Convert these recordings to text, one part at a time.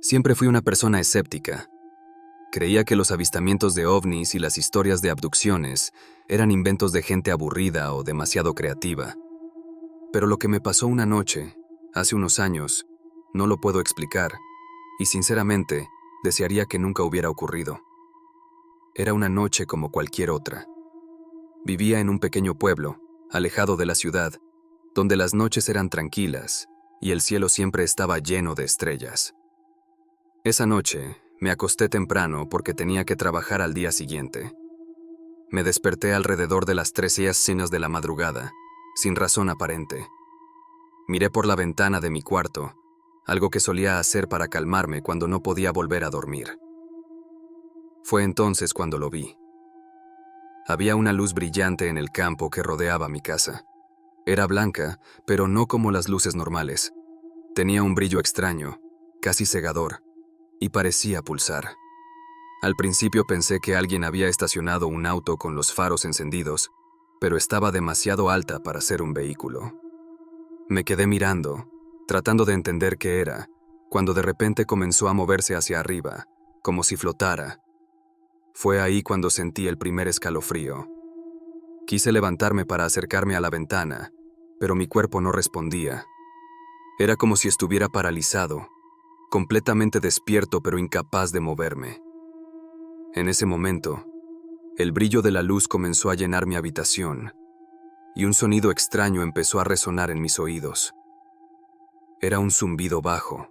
Siempre fui una persona escéptica. Creía que los avistamientos de ovnis y las historias de abducciones eran inventos de gente aburrida o demasiado creativa. Pero lo que me pasó una noche, hace unos años, no lo puedo explicar, y sinceramente, desearía que nunca hubiera ocurrido. Era una noche como cualquier otra. Vivía en un pequeño pueblo, alejado de la ciudad, donde las noches eran tranquilas y el cielo siempre estaba lleno de estrellas. Esa noche, me acosté temprano porque tenía que trabajar al día siguiente. Me desperté alrededor de las 3:00 de la madrugada, sin razón aparente. Miré por la ventana de mi cuarto, algo que solía hacer para calmarme cuando no podía volver a dormir. Fue entonces cuando lo vi. Había una luz brillante en el campo que rodeaba mi casa. Era blanca, pero no como las luces normales. Tenía un brillo extraño, casi cegador, y parecía pulsar. Al principio pensé que alguien había estacionado un auto con los faros encendidos, pero estaba demasiado alta para ser un vehículo. Me quedé mirando, tratando de entender qué era, cuando de repente comenzó a moverse hacia arriba, como si flotara. Fue ahí cuando sentí el primer escalofrío. Quise levantarme para acercarme a la ventana, pero mi cuerpo no respondía. Era como si estuviera paralizado, completamente despierto pero incapaz de moverme. En ese momento, el brillo de la luz comenzó a llenar mi habitación, y un sonido extraño empezó a resonar en mis oídos. Era un zumbido bajo,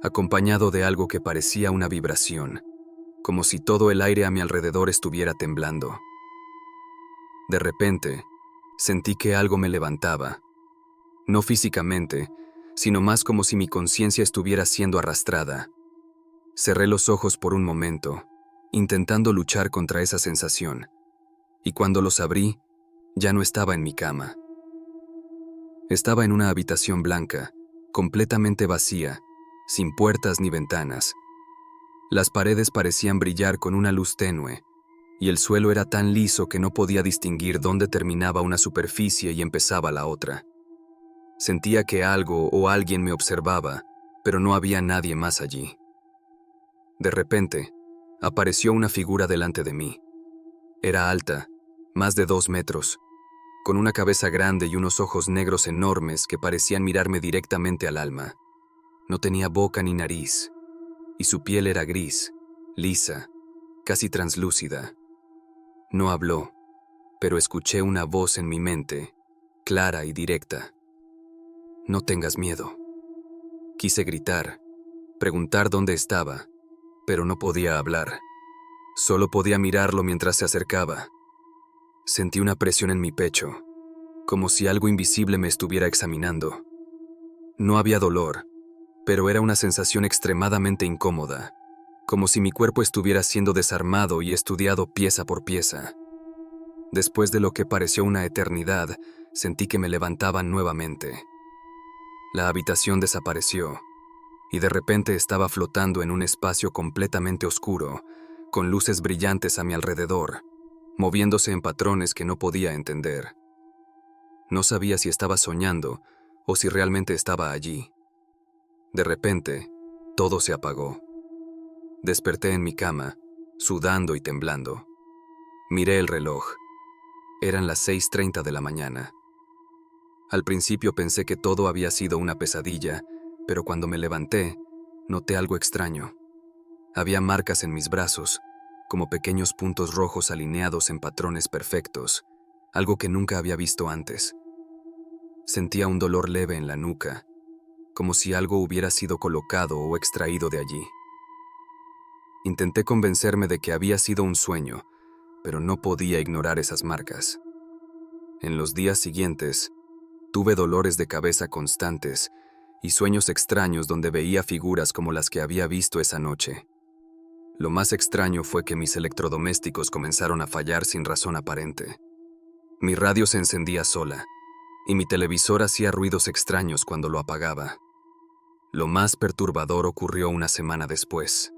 acompañado de algo que parecía una vibración, como si todo el aire a mi alrededor estuviera temblando. De repente, sentí que algo me levantaba, no físicamente, sino más como si mi conciencia estuviera siendo arrastrada. Cerré los ojos por un momento, intentando luchar contra esa sensación, y cuando los abrí, ya no estaba en mi cama. Estaba en una habitación blanca, completamente vacía, sin puertas ni ventanas. Las paredes parecían brillar con una luz tenue, y el suelo era tan liso que no podía distinguir dónde terminaba una superficie y empezaba la otra. Sentía que algo o alguien me observaba, pero no había nadie más allí. De repente, apareció una figura delante de mí. Era alta, más de 2 metros, con una cabeza grande y unos ojos negros enormes que parecían mirarme directamente al alma. No tenía boca ni nariz, y su piel era gris, lisa, casi translúcida. No habló, pero escuché una voz en mi mente, clara y directa. No tengas miedo. Quise gritar, preguntar dónde estaba, pero no podía hablar. Solo podía mirarlo mientras se acercaba. Sentí una presión en mi pecho, como si algo invisible me estuviera examinando. No había dolor, pero era una sensación extremadamente incómoda, como si mi cuerpo estuviera siendo desarmado y estudiado pieza por pieza. Después de lo que pareció una eternidad, sentí que me levantaban nuevamente. La habitación desapareció, y de repente estaba flotando en un espacio completamente oscuro, con luces brillantes a mi alrededor, moviéndose en patrones que no podía entender. No sabía si estaba soñando o si realmente estaba allí. De repente, todo se apagó. Desperté en mi cama, sudando y temblando. Miré el reloj. Eran las 6:30 de la mañana. Al principio pensé que todo había sido una pesadilla, pero cuando me levanté, noté algo extraño. Había marcas en mis brazos, como pequeños puntos rojos alineados en patrones perfectos, algo que nunca había visto antes. Sentía un dolor leve en la nuca, como si algo hubiera sido colocado o extraído de allí. Intenté convencerme de que había sido un sueño, pero no podía ignorar esas marcas. En los días siguientes, tuve dolores de cabeza constantes y sueños extraños donde veía figuras como las que había visto esa noche. Lo más extraño fue que mis electrodomésticos comenzaron a fallar sin razón aparente. Mi radio se encendía sola, y mi televisor hacía ruidos extraños cuando lo apagaba. Lo más perturbador ocurrió una semana después.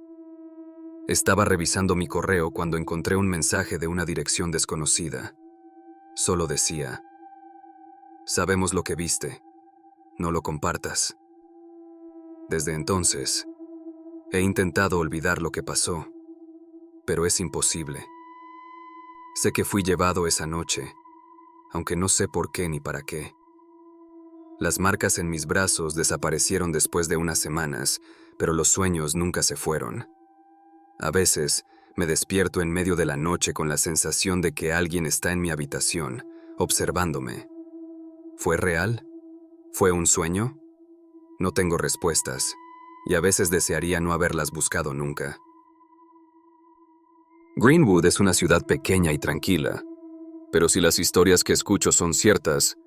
Estaba revisando mi correo cuando encontré un mensaje de una dirección desconocida. Solo decía: "Sabemos lo que viste. No lo compartas". Desde entonces, He intentado olvidar lo que pasó, pero es imposible. Sé que fui llevado esa noche, aunque no sé por qué ni para qué. Las marcas en mis brazos desaparecieron después de unas semanas, pero los sueños nunca se fueron. A veces, me despierto en medio de la noche con la sensación de que alguien está en mi habitación, observándome. ¿Fue real? ¿Fue un sueño? No tengo respuestas, y a veces desearía no haberlas buscado nunca. Greenwood es una ciudad pequeña y tranquila, pero si las historias que escucho son ciertas,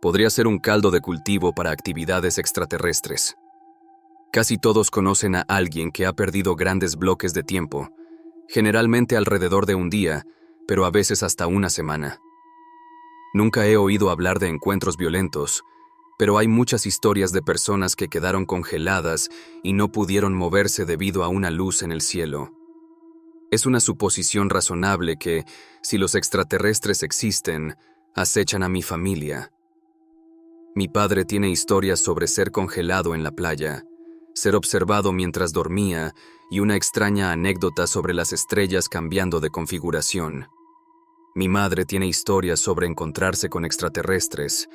podría ser un caldo de cultivo para actividades extraterrestres. Casi todos conocen a alguien que ha perdido grandes bloques de tiempo, generalmente alrededor de un día, pero a veces hasta una semana. Nunca he oído hablar de encuentros violentos, pero hay muchas historias de personas que quedaron congeladas y no pudieron moverse debido a una luz en el cielo. Es una suposición razonable que, si los extraterrestres existen, acechan a mi familia. Mi padre tiene historias sobre ser congelado en la playa, ser observado mientras dormía y una extraña anécdota sobre las estrellas cambiando de configuración. Mi madre tiene historias sobre encontrarse con extraterrestres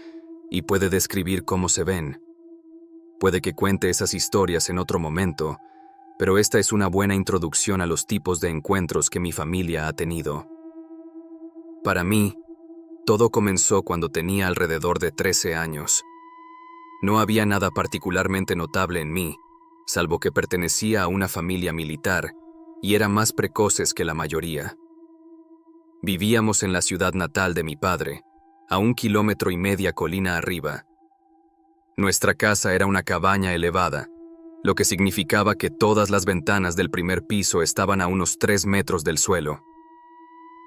y puede describir cómo se ven. Puede que cuente esas historias en otro momento, pero esta es una buena introducción a los tipos de encuentros que mi familia ha tenido. Para mí, todo comenzó cuando tenía alrededor de 13 años. No había nada particularmente notable en mí, salvo que pertenecía a una familia militar y era más precoces que la mayoría. Vivíamos en la ciudad natal de mi padre, a 1,5 kilómetros colina arriba. Nuestra casa era una cabaña elevada, lo que significaba que todas las ventanas del primer piso estaban a unos 3 metros del suelo.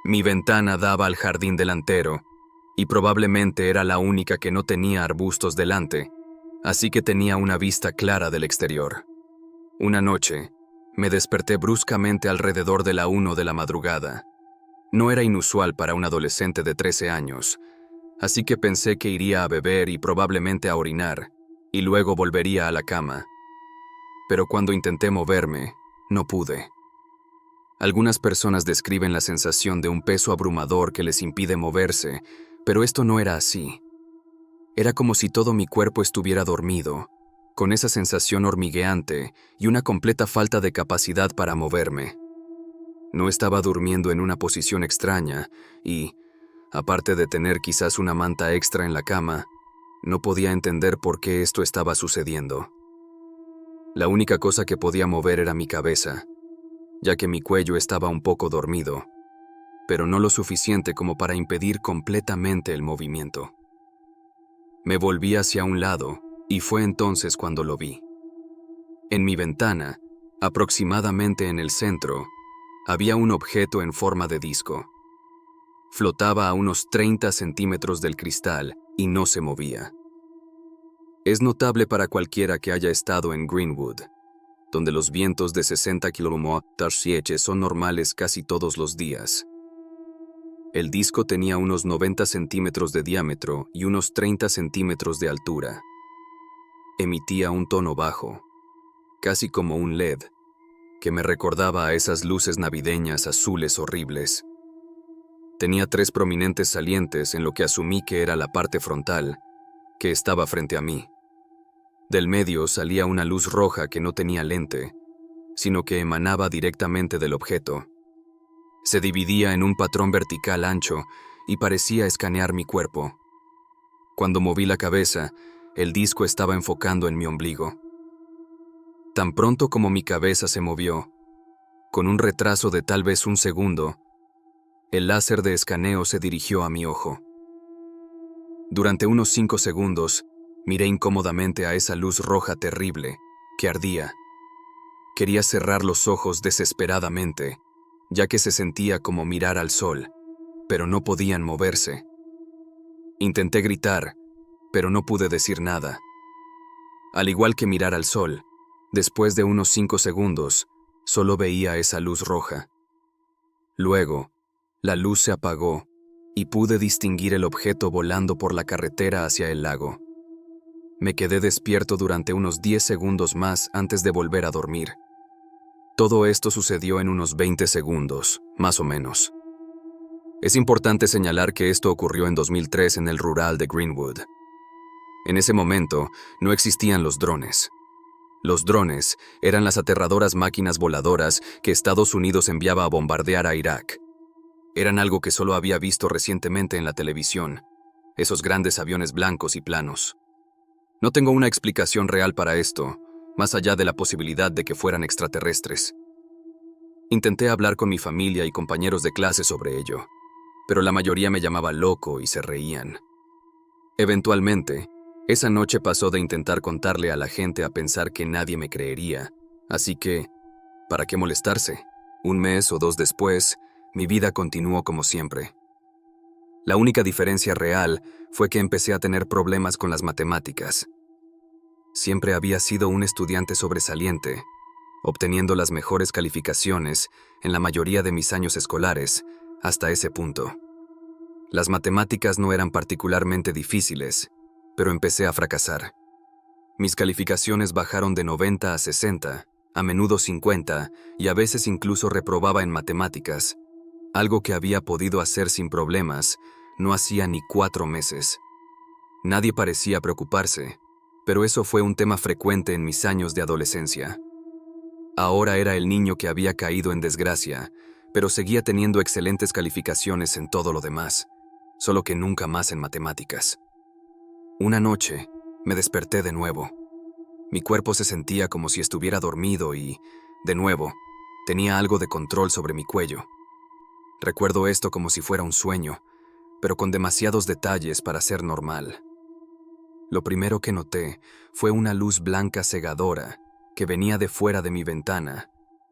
Mi ventana daba al jardín delantero, y probablemente era la única que no tenía arbustos delante, así que tenía una vista clara del exterior. Una noche, me desperté bruscamente alrededor de la 1 de la madrugada. No era inusual para un adolescente de 13 años, así que pensé que iría a beber y probablemente a orinar, y luego volvería a la cama. Pero cuando intenté moverme, no pude. Algunas personas describen la sensación de un peso abrumador que les impide moverse, pero esto no era así. Era como si todo mi cuerpo estuviera dormido, con esa sensación hormigueante y una completa falta de capacidad para moverme. No estaba durmiendo en una posición extraña y, aparte de tener quizás una manta extra en la cama, no podía entender por qué esto estaba sucediendo. La única cosa que podía mover era mi cabeza, ya que mi cuello estaba un poco dormido, pero no lo suficiente como para impedir completamente el movimiento. Me volví hacia un lado y fue entonces cuando lo vi. En mi ventana, aproximadamente en el centro, había un objeto en forma de disco. Flotaba a unos 30 centímetros del cristal y no se movía. Es notable para cualquiera que haya estado en Greenwood, donde los vientos de 60 km/h son normales casi todos los días. El disco tenía unos 90 centímetros de diámetro y unos 30 centímetros de altura. Emitía un tono bajo, casi como un LED, que me recordaba a esas luces navideñas azules horribles. Tenía 3 prominentes salientes en lo que asumí que era la parte frontal, que estaba frente a mí. Del medio salía una luz roja que no tenía lente, sino que emanaba directamente del objeto. Se dividía en un patrón vertical ancho y parecía escanear mi cuerpo. Cuando moví la cabeza, el disco estaba enfocando en mi ombligo. Tan pronto como mi cabeza se movió, con un retraso de tal vez 1 segundo, el láser de escaneo se dirigió a mi ojo. Durante unos 5 segundos, miré incómodamente a esa luz roja terrible que ardía. Quería cerrar los ojos desesperadamente, ya que se sentía como mirar al sol, pero no podían moverse. Intenté gritar, pero no pude decir nada. Al igual que mirar al sol, después de unos 5 segundos, solo veía esa luz roja. Luego, la luz se apagó y pude distinguir el objeto volando por la carretera hacia el lago. Me quedé despierto durante unos 10 segundos más antes de volver a dormir. Todo esto sucedió en unos 20 segundos, más o menos. Es importante señalar que esto ocurrió en 2003 en el rural de Greenwood. En ese momento, no existían los drones. Los drones eran las aterradoras máquinas voladoras que Estados Unidos enviaba a bombardear a Irak. Eran algo que solo había visto recientemente en la televisión, esos grandes aviones blancos y planos. No tengo una explicación real para esto, más allá de la posibilidad de que fueran extraterrestres. Intenté hablar con mi familia y compañeros de clase sobre ello, pero la mayoría me llamaba loco y se reían. Eventualmente, esa noche pasó de intentar contarle a la gente a pensar que nadie me creería, así que, ¿para qué molestarse? Un mes o dos después, mi vida continuó como siempre. La única diferencia real fue que empecé a tener problemas con las matemáticas. Siempre había sido un estudiante sobresaliente, obteniendo las mejores calificaciones en la mayoría de mis años escolares, hasta ese punto. Las matemáticas no eran particularmente difíciles, pero empecé a fracasar. Mis calificaciones bajaron de 90 a 60, a menudo 50, y a veces incluso reprobaba en matemáticas, algo que había podido hacer sin problemas, no hacía ni 4 meses. Nadie parecía preocuparse, pero eso fue un tema frecuente en mis años de adolescencia. Ahora era el niño que había caído en desgracia, pero seguía teniendo excelentes calificaciones en todo lo demás, solo que nunca más en matemáticas. Una noche, me desperté de nuevo. Mi cuerpo se sentía como si estuviera dormido y, de nuevo, tenía algo de control sobre mi cuello. Recuerdo esto como si fuera un sueño, pero con demasiados detalles para ser normal. Lo primero que noté fue una luz blanca cegadora que venía de fuera de mi ventana,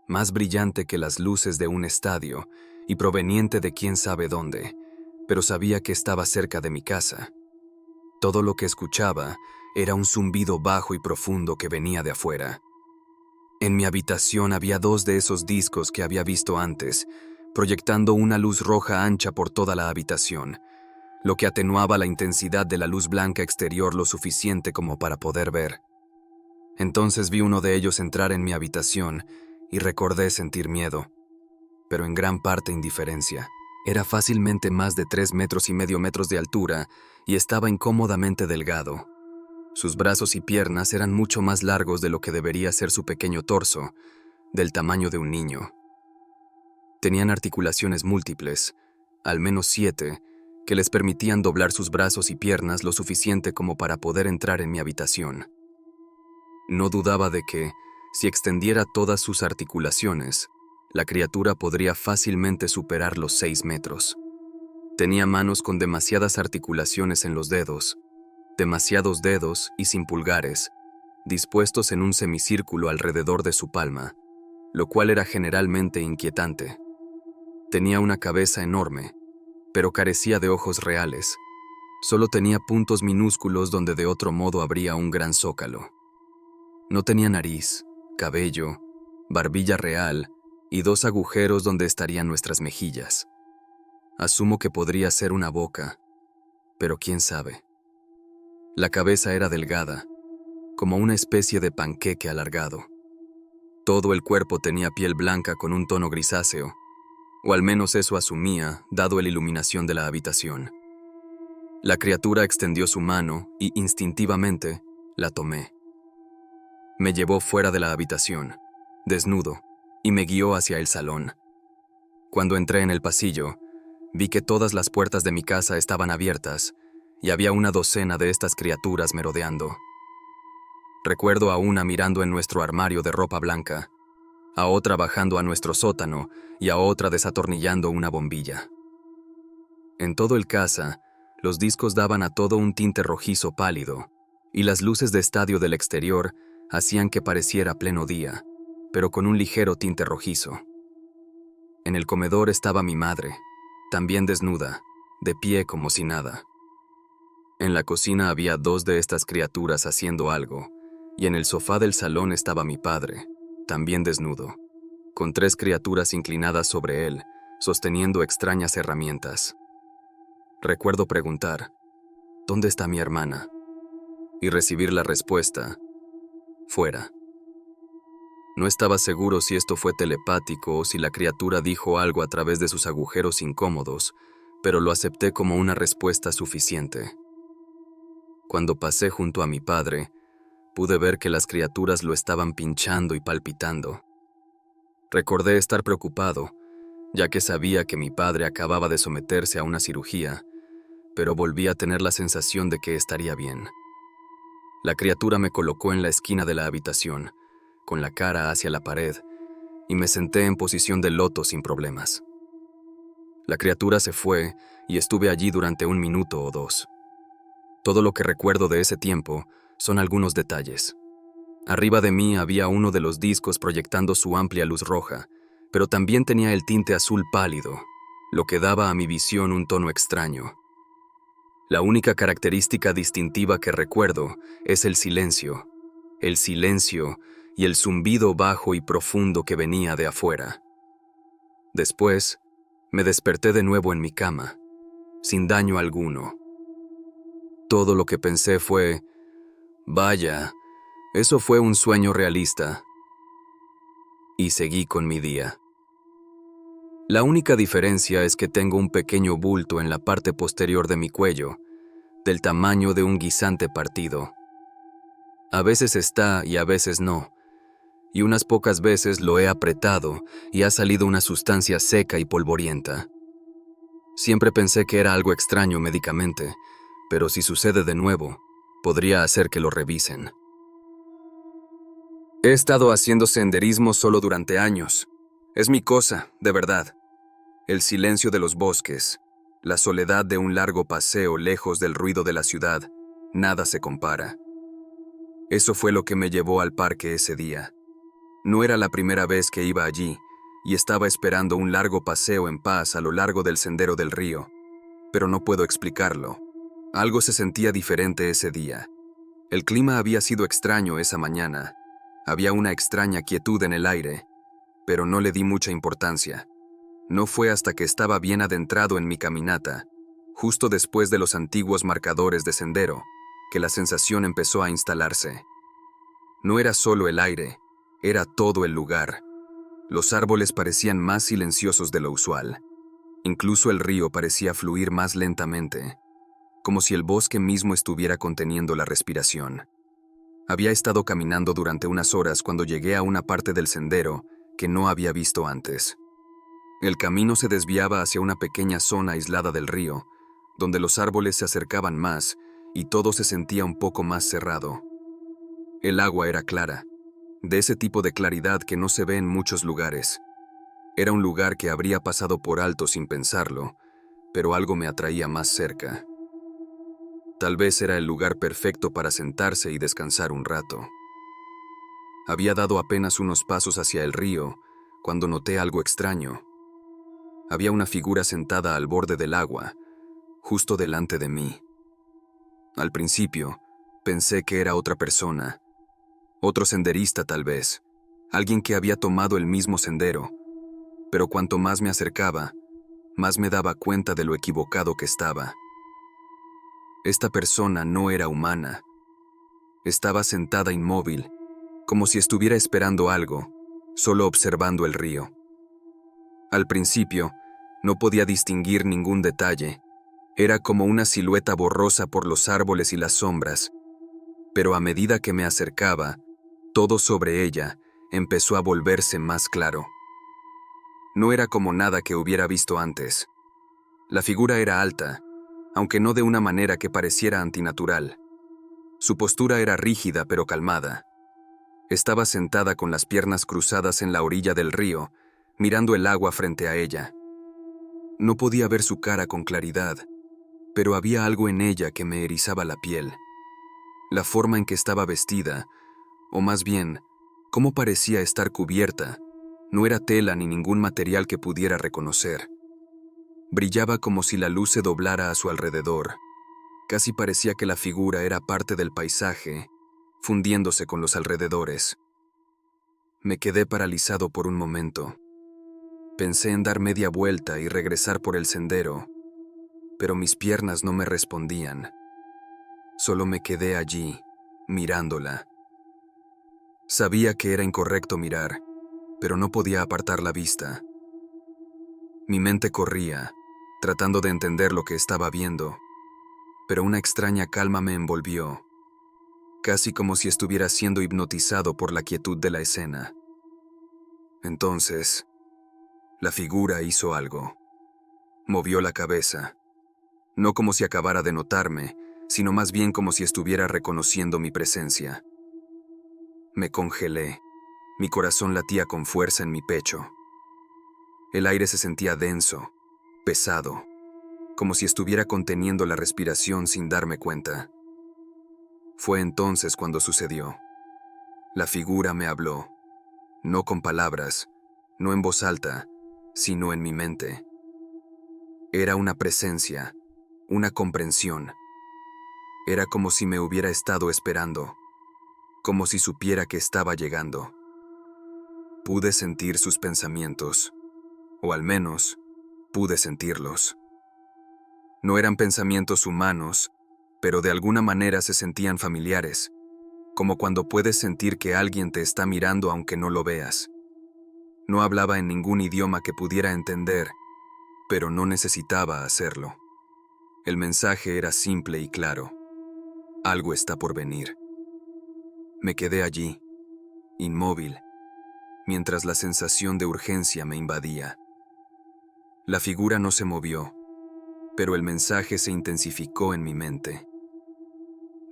más brillante que las luces de un estadio y proveniente de quién sabe dónde, pero sabía que estaba cerca de mi casa. Todo lo que escuchaba era un zumbido bajo y profundo que venía de afuera. En mi habitación había 2 de esos discos que había visto antes, proyectando una luz roja ancha por toda la habitación, lo que atenuaba la intensidad de la luz blanca exterior lo suficiente como para poder ver. Entonces vi uno de ellos entrar en mi habitación y recordé sentir miedo, pero en gran parte indiferencia. Era fácilmente más de 3,5 metros de altura y estaba incómodamente delgado. Sus brazos y piernas eran mucho más largos de lo que debería ser su pequeño torso, del tamaño de un niño. Tenían articulaciones múltiples, al menos 7, que les permitían doblar sus brazos y piernas lo suficiente como para poder entrar en mi habitación. No dudaba de que, si extendiera todas sus articulaciones, la criatura podría fácilmente superar los 6 metros. Tenía manos con demasiadas articulaciones en los dedos, demasiados dedos y sin pulgares, dispuestos en un semicírculo alrededor de su palma, lo cual era generalmente inquietante. Tenía una cabeza enorme, pero carecía de ojos reales. Solo tenía puntos minúsculos donde de otro modo habría un gran zócalo. No tenía nariz, cabello, barbilla real y 2 agujeros donde estarían nuestras mejillas. Asumo que podría ser una boca, pero quién sabe. La cabeza era delgada, como una especie de panqueque alargado. Todo el cuerpo tenía piel blanca con un tono grisáceo, o al menos eso asumía, dado la iluminación de la habitación. La criatura extendió su mano y, instintivamente, la tomé. Me llevó fuera de la habitación, desnudo, y me guió hacia el salón. Cuando entré en el pasillo, vi que todas las puertas de mi casa estaban abiertas y había una docena de estas criaturas merodeando. Recuerdo a una mirando en nuestro armario de ropa blanca, a otra bajando a nuestro sótano y a otra desatornillando una bombilla. En todo el casa, los discos daban a todo un tinte rojizo pálido, y las luces de estadio del exterior hacían que pareciera pleno día, pero con un ligero tinte rojizo. En el comedor estaba mi madre, también desnuda, de pie como si nada. En la cocina había 2 de estas criaturas haciendo algo, y en el sofá del salón estaba mi padre, también desnudo, con 3 criaturas inclinadas sobre él, sosteniendo extrañas herramientas. Recuerdo preguntar, ¿dónde está mi hermana? Y recibir la respuesta, fuera. No estaba seguro si esto fue telepático o si la criatura dijo algo a través de sus agujeros incómodos, pero lo acepté como una respuesta suficiente. Cuando pasé junto a mi padre, pude ver que las criaturas lo estaban pinchando y palpitando. Recordé estar preocupado, ya que sabía que mi padre acababa de someterse a una cirugía, pero volví a tener la sensación de que estaría bien. La criatura me colocó en la esquina de la habitación, con la cara hacia la pared, y me senté en posición de loto sin problemas. La criatura se fue y estuve allí durante 1 minuto o 2. Todo lo que recuerdo de ese tiempo son algunos detalles. Arriba de mí había uno de los discos proyectando su amplia luz roja, pero también tenía el tinte azul pálido, lo que daba a mi visión un tono extraño. La única característica distintiva que recuerdo es el silencio y el zumbido bajo y profundo que venía de afuera. Después, me desperté de nuevo en mi cama, sin daño alguno. Todo lo que pensé fue, vaya, eso fue un sueño realista. Y seguí con mi día. La única diferencia es que tengo un pequeño bulto en la parte posterior de mi cuello, del tamaño de un guisante partido. A veces está y a veces no, y unas pocas veces lo he apretado y ha salido una sustancia seca y polvorienta. Siempre pensé que era algo extraño médicamente, pero si sucede de nuevo, podría hacer que lo revisen. He estado haciendo senderismo solo durante años. Es mi cosa, de verdad. El silencio de los bosques, la soledad de un largo paseo lejos del ruido de la ciudad, nada se compara. Eso fue lo que me llevó al parque ese día. No era la primera vez que iba allí, y estaba esperando un largo paseo en paz a lo largo del sendero del río, pero no puedo explicarlo. Algo se sentía diferente ese día. El clima había sido extraño esa mañana. Había una extraña quietud en el aire, pero no le di mucha importancia. No fue hasta que estaba bien adentrado en mi caminata, justo después de los antiguos marcadores de sendero, que la sensación empezó a instalarse. No era solo el aire, era todo el lugar. Los árboles parecían más silenciosos de lo usual. Incluso el río parecía fluir más lentamente, como si el bosque mismo estuviera conteniendo la respiración. Había estado caminando durante unas horas cuando llegué a una parte del sendero que no había visto antes. El camino se desviaba hacia una pequeña zona aislada del río, donde los árboles se acercaban más y todo se sentía un poco más cerrado. El agua era clara, de ese tipo de claridad que no se ve en muchos lugares. Era un lugar que habría pasado por alto sin pensarlo, pero algo me atraía más cerca. Tal vez era el lugar perfecto para sentarse y descansar un rato. Había dado apenas unos pasos hacia el río cuando noté algo extraño. Había una figura sentada al borde del agua, justo delante de mí. Al principio, pensé que era otra persona, otro senderista tal vez, alguien que había tomado el mismo sendero, pero cuanto más me acercaba, más me daba cuenta de lo equivocado que estaba. Esta persona no era humana. Estaba sentada inmóvil, como si estuviera esperando algo, solo observando el río. Al principio, no podía distinguir ningún detalle. Era como una silueta borrosa por los árboles y las sombras, pero a medida que me acercaba, todo sobre ella empezó a volverse más claro. No era como nada que hubiera visto antes. La figura era alta, aunque no de una manera que pareciera antinatural. Su postura era rígida pero calmada. Estaba sentada con las piernas cruzadas en la orilla del río, mirando el agua frente a ella. No podía ver su cara con claridad, pero había algo en ella que me erizaba la piel. La forma en que estaba vestida, o más bien, cómo parecía estar cubierta, no era tela ni ningún material que pudiera reconocer. Brillaba como si la luz se doblara a su alrededor. Casi parecía que la figura era parte del paisaje, fundiéndose con los alrededores. Me quedé paralizado por un momento. Pensé en dar media vuelta y regresar por el sendero, pero mis piernas no me respondían. Solo me quedé allí, mirándola. Sabía que era incorrecto mirar, pero no podía apartar la vista. Mi mente corría, tratando de entender lo que estaba viendo, pero una extraña calma me envolvió, casi como si estuviera siendo hipnotizado por la quietud de la escena. Entonces, la figura hizo algo. Movió la cabeza, no como si acabara de notarme, sino más bien como si estuviera reconociendo mi presencia. Me congelé. Mi corazón latía con fuerza en mi pecho. El aire se sentía denso, pesado, como si estuviera conteniendo la respiración sin darme cuenta. Fue entonces cuando sucedió. La figura me habló, no con palabras, no en voz alta, sino en mi mente. Era una presencia, una comprensión. Era como si me hubiera estado esperando, como si supiera que estaba llegando. Pude sentir sus pensamientos, o al menos, pude sentirlos. No eran pensamientos humanos, pero de alguna manera se sentían familiares, como cuando puedes sentir que alguien te está mirando aunque no lo veas. No hablaba en ningún idioma que pudiera entender, pero no necesitaba hacerlo. El mensaje era simple y claro. Algo está por venir. Me quedé allí, inmóvil, mientras la sensación de urgencia me invadía. La figura no se movió, pero el mensaje se intensificó en mi mente.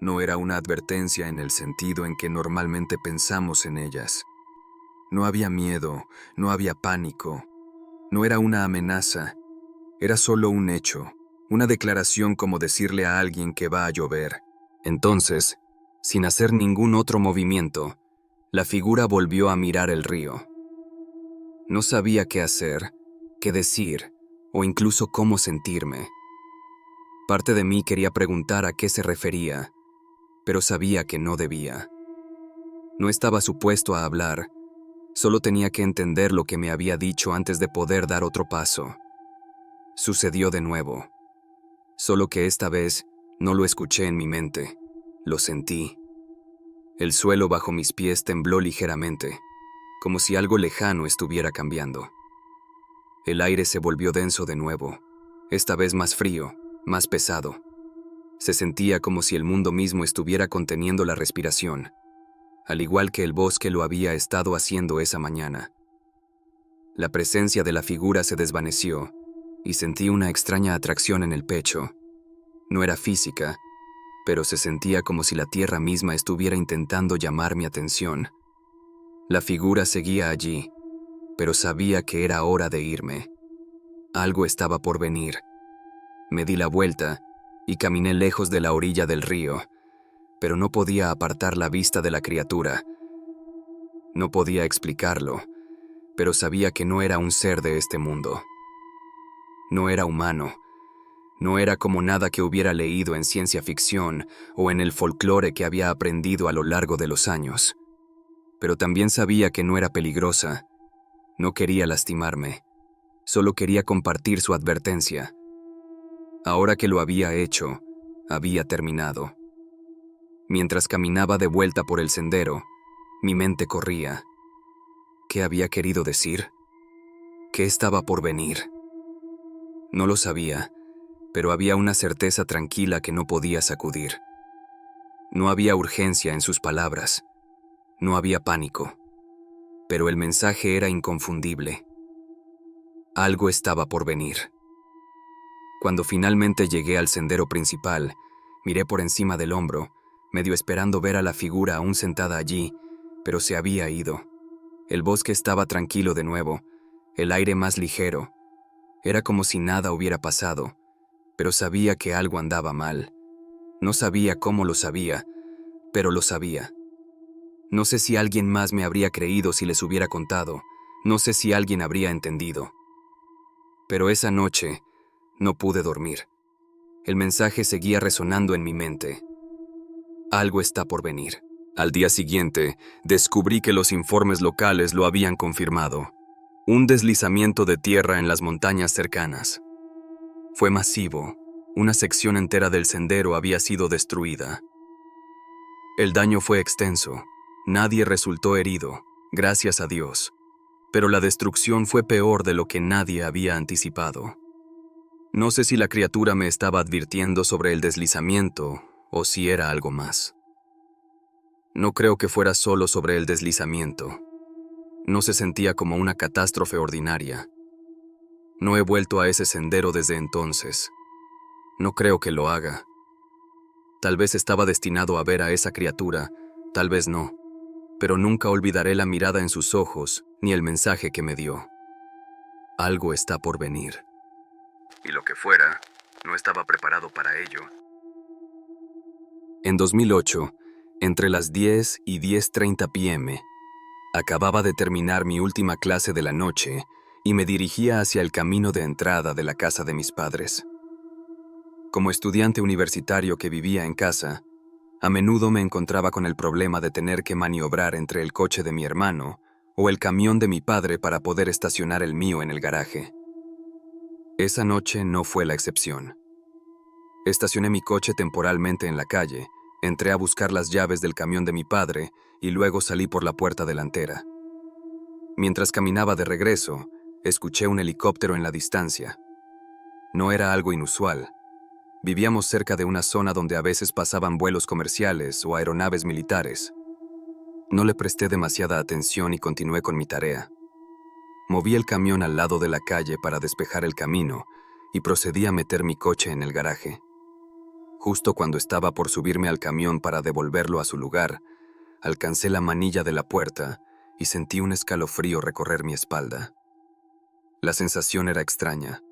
No era una advertencia en el sentido en que normalmente pensamos en ellas. No había miedo, no había pánico, no era una amenaza, era solo un hecho, una declaración como decirle a alguien que va a llover. Entonces, sin hacer ningún otro movimiento, la figura volvió a mirar el río. No sabía qué hacer, qué decir, o incluso cómo sentirme. Parte de mí quería preguntar a qué se refería, pero sabía que no debía. No estaba supuesto a hablar, solo tenía que entender lo que me había dicho antes de poder dar otro paso. Sucedió de nuevo, solo que esta vez no lo escuché en mi mente, lo sentí. El suelo bajo mis pies tembló ligeramente, como si algo lejano estuviera cambiando. El aire se volvió denso de nuevo, esta vez más frío, más pesado. Se sentía como si el mundo mismo estuviera conteniendo la respiración, al igual que el bosque lo había estado haciendo esa mañana. La presencia de la figura se desvaneció y sentí una extraña atracción en el pecho. No era física, pero se sentía como si la tierra misma estuviera intentando llamar mi atención. La figura seguía allí, pero sabía que era hora de irme. Algo estaba por venir. Me di la vuelta y caminé lejos de la orilla del río, pero no podía apartar la vista de la criatura. No podía explicarlo, pero sabía que no era un ser de este mundo. No era humano. No era como nada que hubiera leído en ciencia ficción o en el folclore que había aprendido a lo largo de los años. Pero también sabía que no era peligrosa. No quería lastimarme. Solo quería compartir su advertencia. Ahora que lo había hecho, había terminado. Mientras caminaba de vuelta por el sendero, mi mente corría. ¿Qué había querido decir? ¿Qué estaba por venir? No lo sabía, pero había una certeza tranquila que no podía sacudir. No había urgencia en sus palabras. No había pánico. Pero el mensaje era inconfundible. Algo estaba por venir. Cuando finalmente llegué al sendero principal, miré por encima del hombro, medio esperando ver a la figura aún sentada allí, pero se había ido. El bosque estaba tranquilo de nuevo, el aire más ligero. Era como si nada hubiera pasado, pero sabía que algo andaba mal. No sabía cómo lo sabía, pero lo sabía. No sé si alguien más me habría creído si les hubiera contado, no sé si alguien habría entendido. Pero esa noche no pude dormir. El mensaje seguía resonando en mi mente. Algo está por venir. Al día siguiente, descubrí que los informes locales lo habían confirmado. Un deslizamiento de tierra en las montañas cercanas. Fue masivo. Una sección entera del sendero había sido destruida. El daño fue extenso. Nadie resultó herido, gracias a Dios, pero la destrucción fue peor de lo que nadie había anticipado. No sé si la criatura me estaba advirtiendo sobre el deslizamiento o si era algo más. No creo que fuera solo sobre el deslizamiento. No se sentía como una catástrofe ordinaria. No he vuelto a ese sendero desde entonces. No creo que lo haga. Tal vez estaba destinado a ver a esa criatura, tal vez no, pero nunca olvidaré la mirada en sus ojos ni el mensaje que me dio. Algo está por venir. Y lo que fuera, no estaba preparado para ello. En 2008, entre las 10 y 10:30 p.m., acababa de terminar mi última clase de la noche y me dirigía hacia el camino de entrada de la casa de mis padres. Como estudiante universitario que vivía en casa, a menudo me encontraba con el problema de tener que maniobrar entre el coche de mi hermano o el camión de mi padre para poder estacionar el mío en el garaje. Esa noche no fue la excepción. Estacioné mi coche temporalmente en la calle, entré a buscar las llaves del camión de mi padre y luego salí por la puerta delantera. Mientras caminaba de regreso, escuché un helicóptero en la distancia. No era algo inusual. Vivíamos cerca de una zona donde a veces pasaban vuelos comerciales o aeronaves militares. No le presté demasiada atención y continué con mi tarea. Moví el camión al lado de la calle para despejar el camino y procedí a meter mi coche en el garaje. Justo cuando estaba por subirme al camión para devolverlo a su lugar, alcancé la manilla de la puerta y sentí un escalofrío recorrer mi espalda. La sensación era extraña,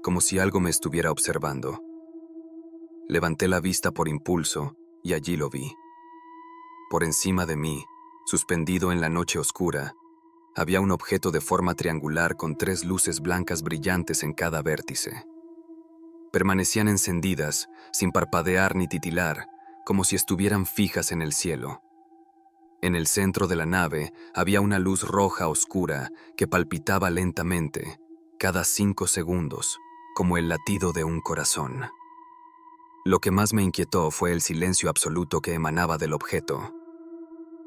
como si algo me estuviera observando. Levanté la vista por impulso y allí lo vi. Por encima de mí, suspendido en la noche oscura, había un objeto de forma triangular con 3 luces blancas brillantes en cada vértice. Permanecían encendidas, sin parpadear ni titilar, como si estuvieran fijas en el cielo. En el centro de la nave había una luz roja oscura que palpitaba lentamente, cada 5 segundos, como el latido de un corazón. Lo que más me inquietó fue el silencio absoluto que emanaba del objeto.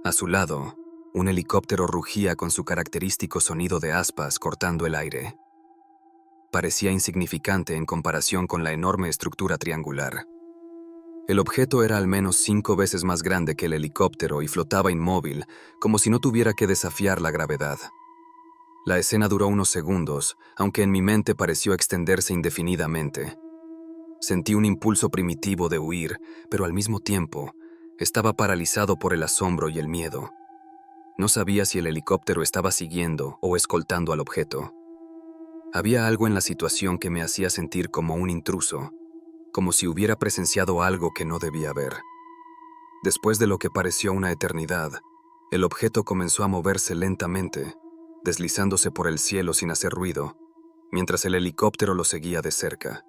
A su lado, un helicóptero rugía con su característico sonido de aspas cortando el aire. Parecía insignificante en comparación con la enorme estructura triangular. El objeto era al menos 5 veces más grande que el helicóptero y flotaba inmóvil, como si no tuviera que desafiar la gravedad. La escena duró unos segundos, aunque en mi mente pareció extenderse indefinidamente. Sentí un impulso primitivo de huir, pero al mismo tiempo, estaba paralizado por el asombro y el miedo. No sabía si el helicóptero estaba siguiendo o escoltando al objeto. Había algo en la situación que me hacía sentir como un intruso, como si hubiera presenciado algo que no debía ver. Después de lo que pareció una eternidad, el objeto comenzó a moverse lentamente, deslizándose por el cielo sin hacer ruido, mientras el helicóptero lo seguía de cerca.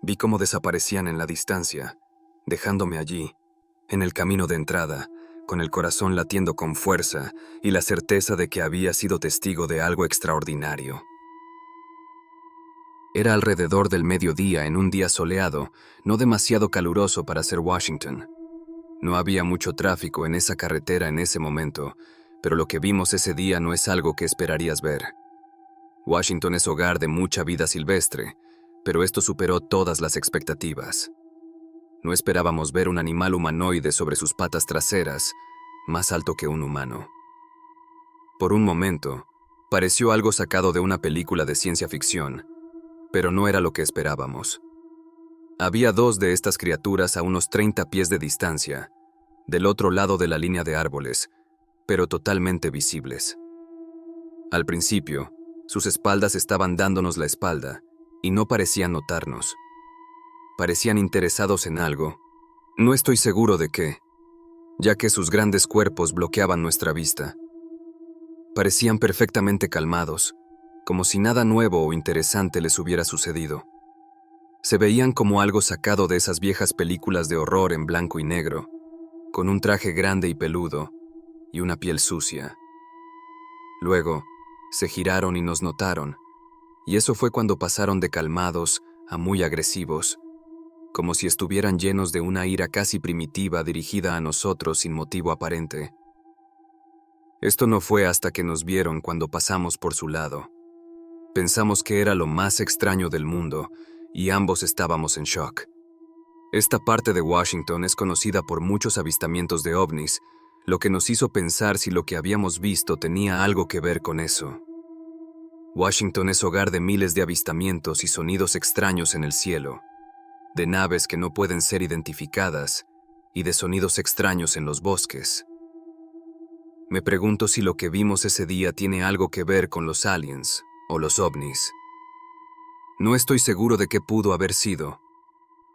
Vi cómo desaparecían en la distancia, dejándome allí, en el camino de entrada, con el corazón latiendo con fuerza y la certeza de que había sido testigo de algo extraordinario. Era alrededor del mediodía en un día soleado, no demasiado caluroso para ser Washington. No había mucho tráfico en esa carretera en ese momento, pero lo que vimos ese día no es algo que esperarías ver. Washington es hogar de mucha vida silvestre, pero esto superó todas las expectativas. No esperábamos ver un animal humanoide sobre sus patas traseras, más alto que un humano. Por un momento, pareció algo sacado de una película de ciencia ficción, pero no era lo que esperábamos. Había 2 de estas criaturas a unos 30 pies de distancia, del otro lado de la línea de árboles, pero totalmente visibles. Al principio, sus espaldas estaban dándonos la espalda, y no parecían notarnos. Parecían interesados en algo, no estoy seguro de qué, ya que sus grandes cuerpos bloqueaban nuestra vista. Parecían perfectamente calmados, como si nada nuevo o interesante les hubiera sucedido. Se veían como algo sacado de esas viejas películas de horror en blanco y negro, con un traje grande y peludo y una piel sucia. Luego, se giraron y nos notaron, y eso fue cuando pasaron de calmados a muy agresivos, como si estuvieran llenos de una ira casi primitiva dirigida a nosotros sin motivo aparente. Esto no fue hasta que nos vieron cuando pasamos por su lado. Pensamos que era lo más extraño del mundo y ambos estábamos en shock. Esta parte de Washington es conocida por muchos avistamientos de ovnis, lo que nos hizo pensar si lo que habíamos visto tenía algo que ver con eso. Washington es hogar de miles de avistamientos y sonidos extraños en el cielo, de naves que no pueden ser identificadas y de sonidos extraños en los bosques. Me pregunto si lo que vimos ese día tiene algo que ver con los aliens o los ovnis. No estoy seguro de qué pudo haber sido,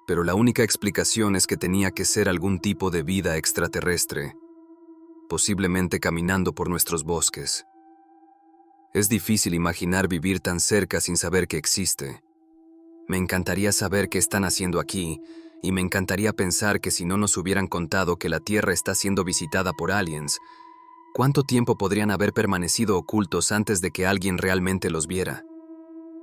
pero la única explicación es que tenía que ser algún tipo de vida extraterrestre, posiblemente caminando por nuestros bosques. Es difícil imaginar vivir tan cerca sin saber que existe. Me encantaría saber qué están haciendo aquí, y me encantaría pensar que si no nos hubieran contado que la Tierra está siendo visitada por aliens, ¿cuánto tiempo podrían haber permanecido ocultos antes de que alguien realmente los viera?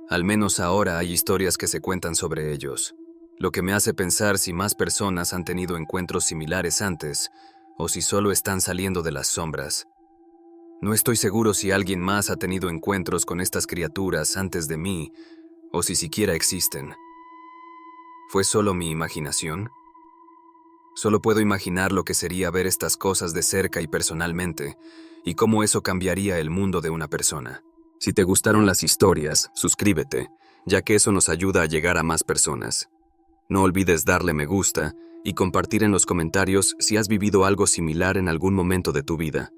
Al menos ahora hay historias que se cuentan sobre ellos, lo que me hace pensar si más personas han tenido encuentros similares antes, o si solo están saliendo de las sombras. No estoy seguro si alguien más ha tenido encuentros con estas criaturas antes de mí, o si siquiera existen. ¿Fue solo mi imaginación? Solo puedo imaginar lo que sería ver estas cosas de cerca y personalmente, y cómo eso cambiaría el mundo de una persona. Si te gustaron las historias, suscríbete, ya que eso nos ayuda a llegar a más personas. No olvides darle me gusta y compartir en los comentarios si has vivido algo similar en algún momento de tu vida.